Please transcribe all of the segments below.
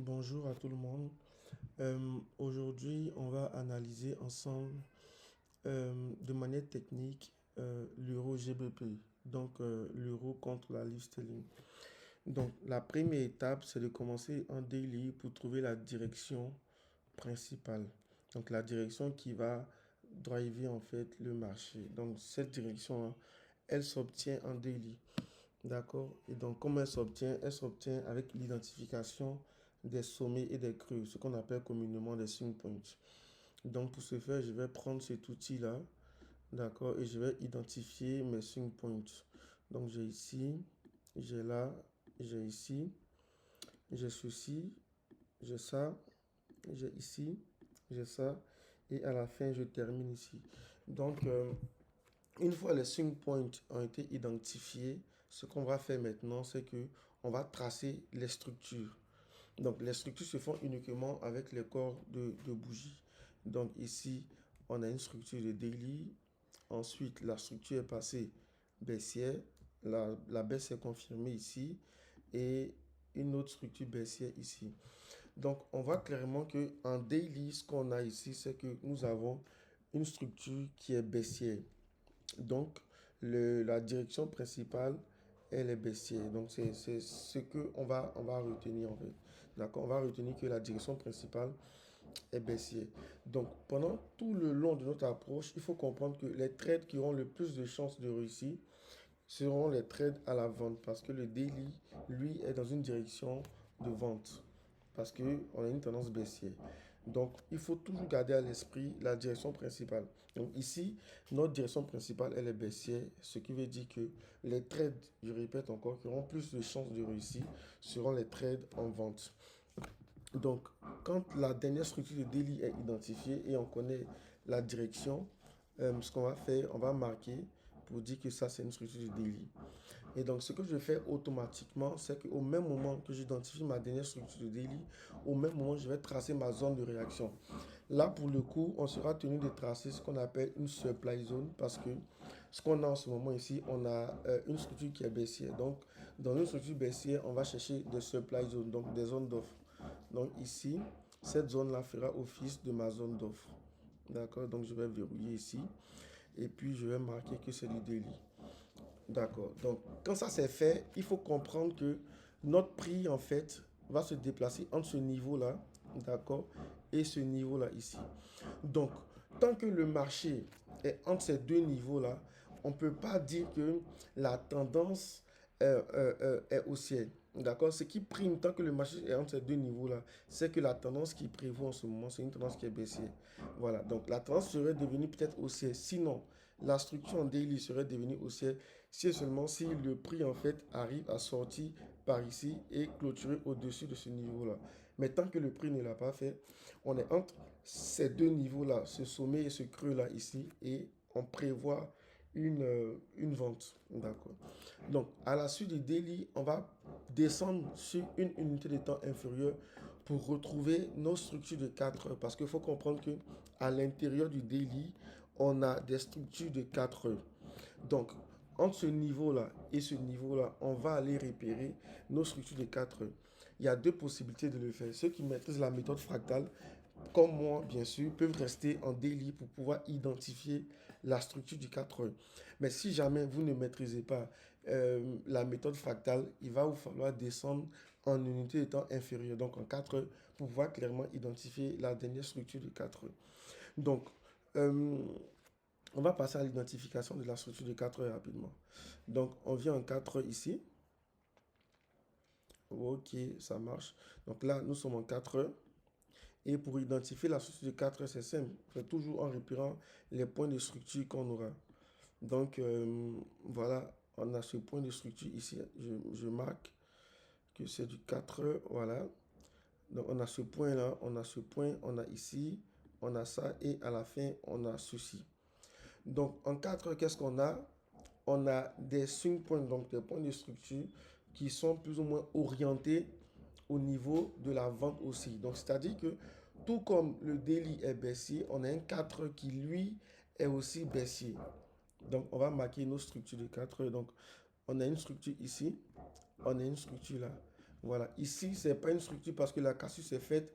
Bonjour à tout le monde. Aujourd'hui, on va analyser ensemble de manière technique l'euro GBP, donc l'euro contre la livre sterling. Donc la première étape, c'est de commencer en daily pour trouver la direction principale. Donc la direction qui va driver en fait le marché. Donc cette direction, elle s'obtient en daily. D'accord? Et donc, comment elle s'obtient? Elle s'obtient avec l'identification des sommets et des creux, ce qu'on appelle communément des swing points. Donc, pour ce faire, je vais prendre cet outil-là, d'accord? Et je vais identifier mes swing points. Donc, j'ai ici, j'ai là, j'ai ici, j'ai ceci, j'ai ça, j'ai ici, j'ai ça. Et à la fin, je termine ici. Donc, une fois les swing points ont été identifiés, ce qu'on va faire maintenant, c'est que on va tracer les structures. Donc, les structures se font uniquement avec les corps de bougies. Donc, ici, on a une structure de daily. Ensuite, la structure est passée baissière. La baisse est confirmée ici. Et une autre structure baissière ici. Donc, on voit clairement que en daily, ce qu'on a ici, c'est que nous avons une structure qui est baissière. Donc, la direction principale, elle est baissière. Donc, c'est ce qu'on va retenir en fait. D'accord? On va retenir que la direction principale est baissière. Donc, pendant tout le long de notre approche, il faut comprendre que les trades qui auront le plus de chances de réussir seront les trades à la vente. Parce que le daily, lui, est dans une direction de vente. Parce qu'on a une tendance baissière. Donc, il faut toujours garder à l'esprit la direction principale. Donc, ici, notre direction principale, elle est baissière, ce qui veut dire que les trades, je répète encore, qui auront plus de chances de réussir, seront les trades en vente. Donc, quand la dernière structure de daily est identifiée et on connaît la direction, ce qu'on va faire, on va marquer pour dire que ça, c'est une structure de daily. Et donc, ce que je fais automatiquement, c'est qu'au même moment que j'identifie ma dernière structure de daily, au même moment, je vais tracer ma zone de réaction. Là, pour le coup, on sera tenu de tracer ce qu'on appelle une supply zone parce que ce qu'on a en ce moment ici, on a une structure qui est baissière. Donc, dans une structure baissière, on va chercher des supply zones, donc des zones d'offre. Donc, ici, cette zone-là fera office de ma zone d'offre. D'accord? Donc, je vais verrouiller ici. Et puis, je vais marquer que c'est du daily. D'accord. Donc, quand ça c'est fait, il faut comprendre que notre prix, en fait, va se déplacer entre ce niveau-là, d'accord, et ce niveau-là ici. Donc, tant que le marché est entre ces deux niveaux-là, on ne peut pas dire que la tendance est haussière. D'accord? Ce qui prime tant que le marché est entre ces deux niveaux-là, c'est que la tendance qui prévaut en ce moment, c'est une tendance qui est baissière. Voilà. Donc, la tendance serait devenue peut-être haussière. Sinon, la structure en daily serait devenue haussière si et seulement si le prix, en fait, arrive à sortir par ici et clôturer au-dessus de ce niveau-là. Mais tant que le prix ne l'a pas fait, on est entre ces deux niveaux-là, ce sommet et ce creux-là ici, et on prévoit une vente. D'accord. Donc, à la suite du daily, on va descendre sur une unité de temps inférieure pour retrouver nos structures de 4 heures. Parce qu'il faut comprendre que à l'intérieur du daily, on a des structures de 4 heures. Donc, entre ce niveau-là et ce niveau-là, on va aller repérer nos structures de 4 heures. Il y a deux possibilités de le faire. Ceux qui maîtrisent la méthode fractale, comme moi, bien sûr, peuvent rester en daily pour pouvoir identifier la structure du 4 heures. Mais si jamais vous ne maîtrisez pas la méthode fractale, il va vous falloir descendre en unité de temps inférieure, donc en 4 heures, pour pouvoir clairement identifier la dernière structure de 4 heures. Donc, euh, on va passer à l'identification de la structure de 4 heures rapidement. Donc, on vient en 4 heures ici. Ok, ça marche. Donc là, nous sommes en 4 heures. Et pour identifier la structure de 4 heures, c'est simple. C'est toujours en repérant les points de structure qu'on aura. Donc, voilà, on a ce point de structure ici. Je marque que c'est du 4 heures. Voilà. Donc, on a ce point-là, on a ce point, on a ici, on a ça. Et à la fin, on a ceci. Donc, en 4 heures, qu'est-ce qu'on a? On a des swing points, donc des points de structure qui sont plus ou moins orientés au niveau de la vente aussi. Donc, c'est-à-dire que tout comme le daily est baissier, on a un 4 heures qui, lui, est aussi baissier. Donc, on va marquer nos structures de 4 heures. Donc, on a une structure ici, on a une structure là. Voilà. Ici, c'est pas une structure parce que la cassure est faite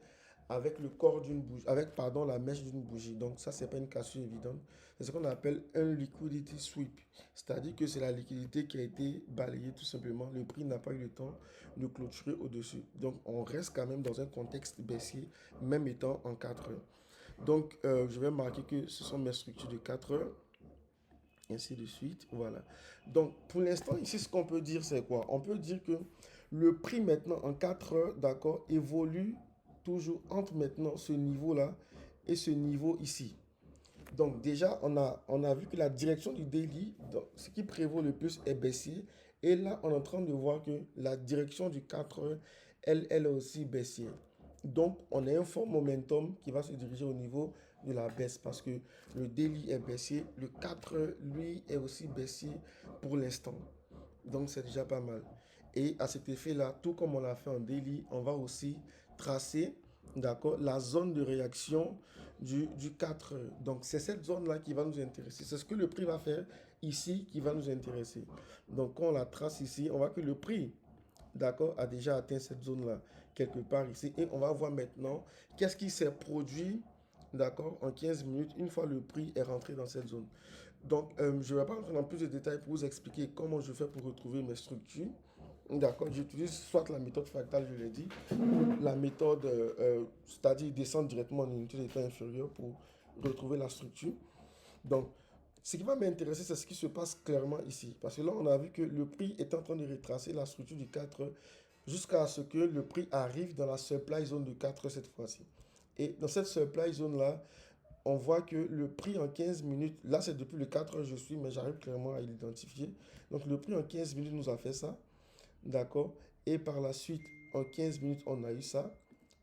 avec le corps d'une bougie, avec, pardon, la mèche d'une bougie. Donc ça, c'est pas une cassure évidente. C'est ce qu'on appelle un liquidity sweep. C'est-à-dire que c'est la liquidité qui a été balayée tout simplement. Le prix n'a pas eu le temps de clôturer au-dessus. Donc on reste quand même dans un contexte baissier, même étant en 4 heures. Donc je vais marquer que ce sont mes structures de 4 heures. Ainsi de suite. Voilà. Donc pour l'instant, ici, ce qu'on peut dire, c'est quoi? On peut dire que le prix maintenant en 4 heures, d'accord, évolue toujours entre maintenant ce niveau-là et ce niveau ici. Donc déjà, on a vu que la direction du daily, donc, ce qui prévaut le plus est baissier. Et là, on est en train de voir que la direction du 4 heures, elle est aussi baissière. Donc, on a un fort momentum qui va se diriger au niveau de la baisse parce que le daily est baissier. Le 4 heures, lui, est aussi baissier pour l'instant. Donc, c'est déjà pas mal. Et à cet effet-là, tout comme on l'a fait en daily, on va aussi tracer, d'accord, la zone de réaction du 4 heures. Donc, c'est cette zone-là qui va nous intéresser. C'est ce que le prix va faire ici qui va nous intéresser. Donc, quand on la trace ici, on voit que le prix, d'accord, a déjà atteint cette zone-là, quelque part ici. Et on va voir maintenant qu'est-ce qui s'est produit, d'accord, en 15 minutes, une fois le prix est rentré dans cette zone. Donc, je ne vais pas rentrer dans plus de détails pour vous expliquer comment je fais pour retrouver mes structures. D'accord, j'utilise soit la méthode fractale, je l'ai dit, ou la méthode, c'est-à-dire descendre directement en unité d'état inférieure pour retrouver la structure. Donc, ce qui va m'intéresser, c'est ce qui se passe clairement ici. Parce que là, on a vu que le prix est en train de retracer la structure du 4 jusqu'à ce que le prix arrive dans la supply zone de 4 cette fois-ci. Et dans cette supply zone-là, on voit que le prix en 15 minutes, là c'est depuis le 4 heures je suis, mais j'arrive clairement à l'identifier. Donc le prix en 15 minutes nous a fait ça, d'accord? Et par la suite, en 15 minutes, on a eu ça,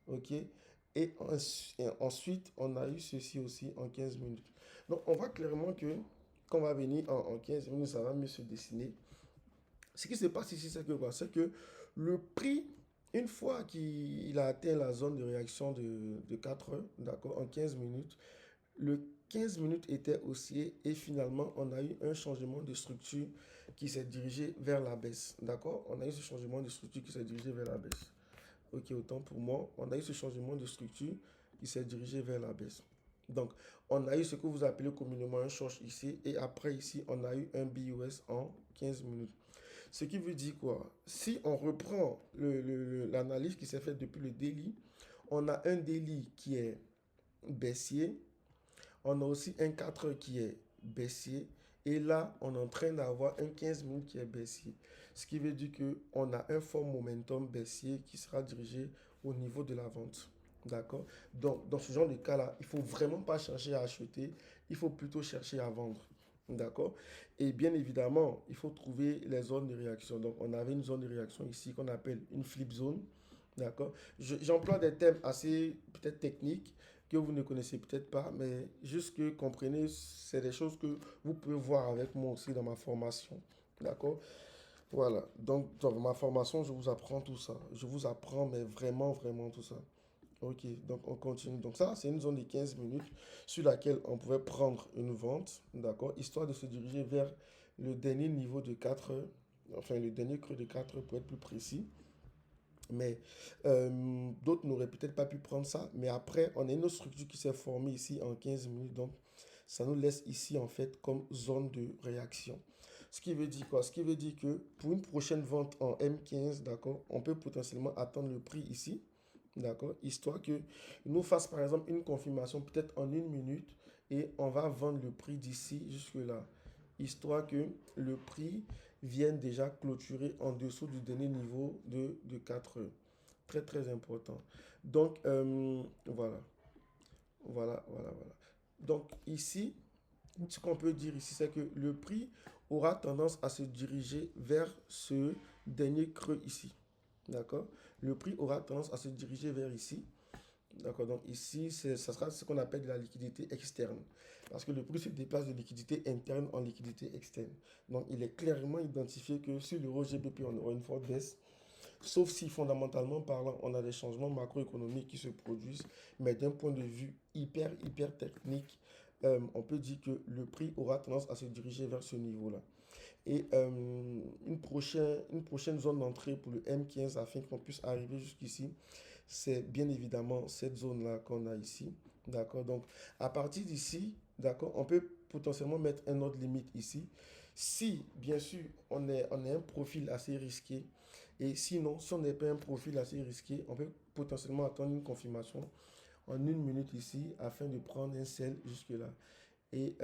ok? Et ensuite, on a eu ceci aussi en 15 minutes. Donc on voit clairement que quand on va venir en 15 minutes, ça va mieux se dessiner. Ce qui se passe ici, c'est que quoi? C'est que le prix, une fois qu'il a atteint la zone de réaction de 4 heures, d'accord, en 15 minutes, le 15 minutes était haussier et finalement, on a eu un changement de structure qui s'est dirigé vers la baisse. D'accord? On a eu ce changement de structure qui s'est dirigé vers la baisse. Ok, autant pour moi. On a eu ce changement de structure qui s'est dirigé vers la baisse. Donc, on a eu ce que vous appelez communément un short ici. Et après, ici, on a eu un BUS en 15 minutes. Ce qui veut dire quoi? Si on reprend l'analyse qui s'est faite depuis le daily, on a un daily qui est baissier. On a aussi un 4 heures qui est baissier. Et là, on est en train d'avoir un 15 minutes qui est baissier. Ce qui veut dire qu'on a un fort momentum baissier qui sera dirigé au niveau de la vente. D'accord? Donc, dans ce genre de cas-là, il ne faut vraiment pas chercher à acheter. Il faut plutôt chercher à vendre. D'accord? Et bien évidemment, il faut trouver les zones de réaction. Donc, on avait une zone de réaction ici qu'on appelle une flip zone. D'accord? J'emploie des termes assez peut-être techniques que vous ne connaissez peut-être pas, mais juste que comprenez, c'est des choses que vous pouvez voir avec moi aussi dans ma formation. D'accord? Voilà. Donc, dans ma formation, je vous apprends tout ça. Je vous apprends, mais vraiment, vraiment tout ça. Ok, donc on continue. Donc ça, c'est une zone de 15 minutes sur laquelle on pouvait prendre une vente, d'accord, histoire de se diriger vers le dernier niveau de 4 heures, enfin le dernier creux de 4 heures pour être plus précis. Mais d'autres n'auraient peut-être pas pu prendre ça. Mais après, on a une autre structure qui s'est formée ici en 15 minutes. Donc, ça nous laisse ici, en fait, comme zone de réaction. Ce qui veut dire quoi? Ce qui veut dire que pour une prochaine vente en M15, d'accord, on peut potentiellement attendre le prix ici, d'accord, histoire que nous fasse, par exemple, une confirmation peut-être en une minute et on va vendre le prix d'ici jusque-là, histoire que le prix viennent déjà clôturer en dessous du dernier niveau de 4 heures. Très, très important. Donc, voilà. Voilà, voilà, voilà. Donc, ici, ce qu'on peut dire ici, c'est que le prix aura tendance à se diriger vers ce dernier creux ici. D'accord? Le prix aura tendance à se diriger vers ici. D'accord, donc ici, ça sera ce qu'on appelle de la liquidité externe. Parce que le prix se déplace de liquidité interne en liquidité externe. Donc, il est clairement identifié que sur l'euro GBP, on aura une forte baisse. Sauf si, fondamentalement parlant, on a des changements macroéconomiques qui se produisent. Mais d'un point de vue hyper, hyper technique, on peut dire que le prix aura tendance à se diriger vers ce niveau-là. et une prochaine zone d'entrée pour le M15 afin qu'on puisse arriver jusqu'ici. C'est bien évidemment cette zone-là qu'on a ici. D'accord? Donc, à partir d'ici, d'accord, on peut potentiellement mettre un autre limite ici. Si, bien sûr, on est un profil assez risqué, et sinon, si on n'est pas un profil assez risqué, on peut potentiellement attendre une confirmation en 1 minute ici afin de prendre un sel jusque-là. Et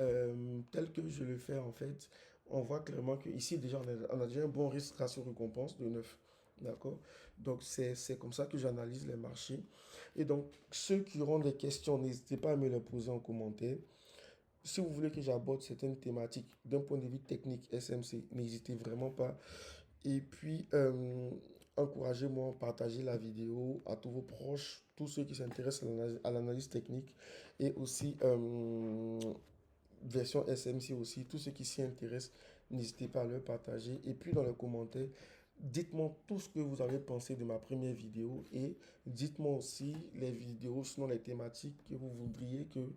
tel que je le fais en fait, on voit clairement que ici déjà on a déjà un bon risque ratio récompense de 9. D'accord? Donc c'est comme ça que j'analyse les marchés. Et donc ceux qui auront des questions, n'hésitez pas à me les poser en commentaire. Si vous voulez que j'aborde certaines thématiques d'un point de vue technique SMC, n'hésitez vraiment pas. Et puis, encouragez-moi, partagez la vidéo à tous vos proches, tous ceux qui s'intéressent à l'analyse technique et aussi version SMC aussi, tous ceux qui s'y intéressent, n'hésitez pas à le partager. Et puis dans les commentaires, dites-moi tout ce que vous avez pensé de ma première vidéo et dites-moi aussi les vidéos, sinon les thématiques que vous voudriez que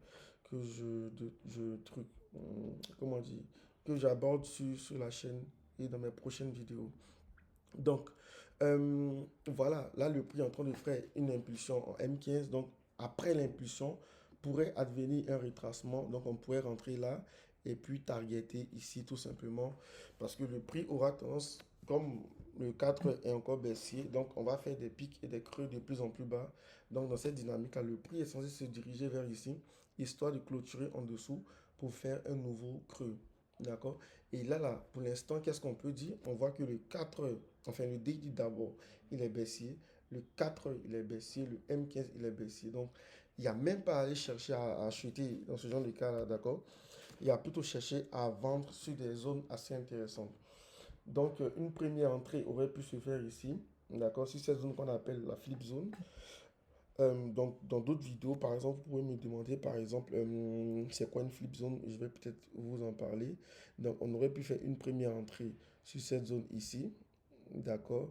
comment dire, que j'aborde sur la chaîne et dans mes prochaines vidéos. Donc, voilà, là, le prix est en train de faire une impulsion en M15. Donc, après l'impulsion, pourrait advenir un retracement. Donc, on pourrait rentrer là et puis targeter ici tout simplement parce que le prix aura tendance, comme le 4 est encore baissier, donc on va faire des pics et des creux de plus en plus bas. Donc, dans cette dynamique-là, le prix est censé se diriger vers ici, histoire de clôturer en dessous pour faire un nouveau creux. D'accord? Et là, pour l'instant, qu'est-ce qu'on peut dire? On voit que le 4, enfin le DD d'abord, il est baissier. Le 4, il est baissier. Le M15, il est baissier. Donc, il n'y a même pas à aller chercher à acheter dans ce genre de cas-là, d'accord? Il y a plutôt cherché à vendre sur des zones assez intéressantes. Donc, une première entrée aurait pu se faire ici, d'accord? Sur cette zone qu'on appelle la flip zone. Donc, dans d'autres vidéos, par exemple, vous pouvez me demander, par exemple, c'est quoi une flip zone? Je vais peut-être vous en parler. Donc, on aurait pu faire une première entrée sur cette zone ici, d'accord?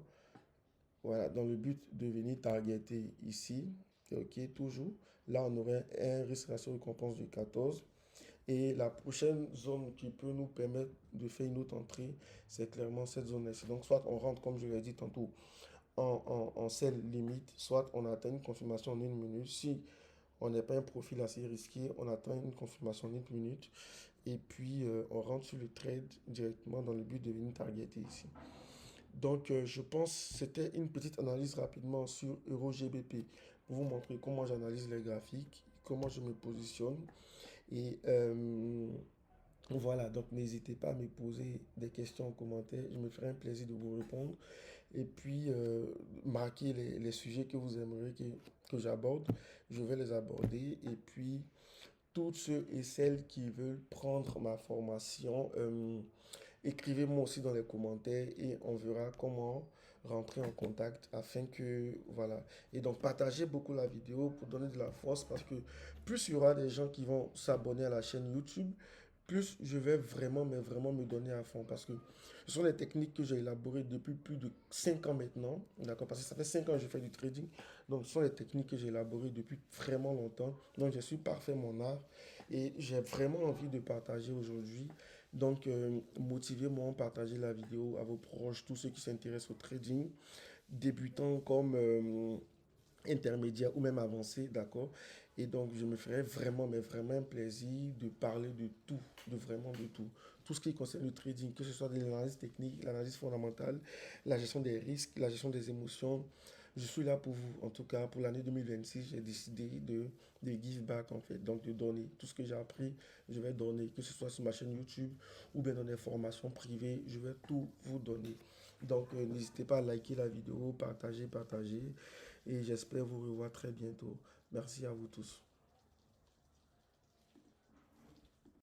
Voilà, dans le but de venir targeter ici, ok, toujours. Là, on aurait un risque ratio récompense de 14. Et la prochaine zone qui peut nous permettre de faire une autre entrée, c'est clairement cette zone-ci. Donc, soit on rentre, comme je l'ai dit tantôt, en sell limite, soit on atteint une confirmation en 1 minute. Si on n'est pas un profil assez risqué, on atteint une confirmation en 1 minute. Et puis, on rentre sur le trade directement dans le but de venir targeter ici. Donc, je pense que c'était une petite analyse rapidement sur EuroGBP pour vous montrer comment j'analyse les graphiques, comment je me positionne. Et voilà, donc n'hésitez pas à me poser des questions en commentaire. Je me ferai un plaisir de vous répondre. Et puis, marquez les sujets que vous aimeriez que j'aborde. Je vais les aborder. Et puis, tous ceux et celles qui veulent prendre ma formation, écrivez-moi aussi dans les commentaires et on verra comment rentrer en contact afin que, voilà. Et donc, partagez beaucoup la vidéo pour donner de la force parce que plus il y aura des gens qui vont s'abonner à la chaîne YouTube, plus je vais vraiment, mais vraiment me donner à fond parce que ce sont les techniques que j'ai élaborées depuis plus de 5 ans maintenant, d'accord? Parce que ça fait 5 ans que je fais du trading, donc ce sont les techniques que j'ai élaborées depuis vraiment longtemps. Donc, je suis parfait mon art et j'ai vraiment envie de partager aujourd'hui. Donc, motivez-moi à partager la vidéo à vos proches, tous ceux qui s'intéressent au trading, débutants comme intermédiaires ou même avancés, d'accord? Et donc, je me ferai vraiment, mais vraiment un plaisir de parler de tout, de vraiment de tout. Tout ce qui concerne le trading, que ce soit de l'analyse technique, l'analyse fondamentale, la gestion des risques, la gestion des émotions. Je suis là pour vous. En tout cas, pour l'année 2026, j'ai décidé de give back, en fait. Donc, de donner tout ce que j'ai appris, je vais donner, que ce soit sur ma chaîne YouTube ou bien dans des formations privées, je vais tout vous donner. Donc, n'hésitez pas à liker la vidéo, partager. Et j'espère vous revoir très bientôt. Merci à vous tous.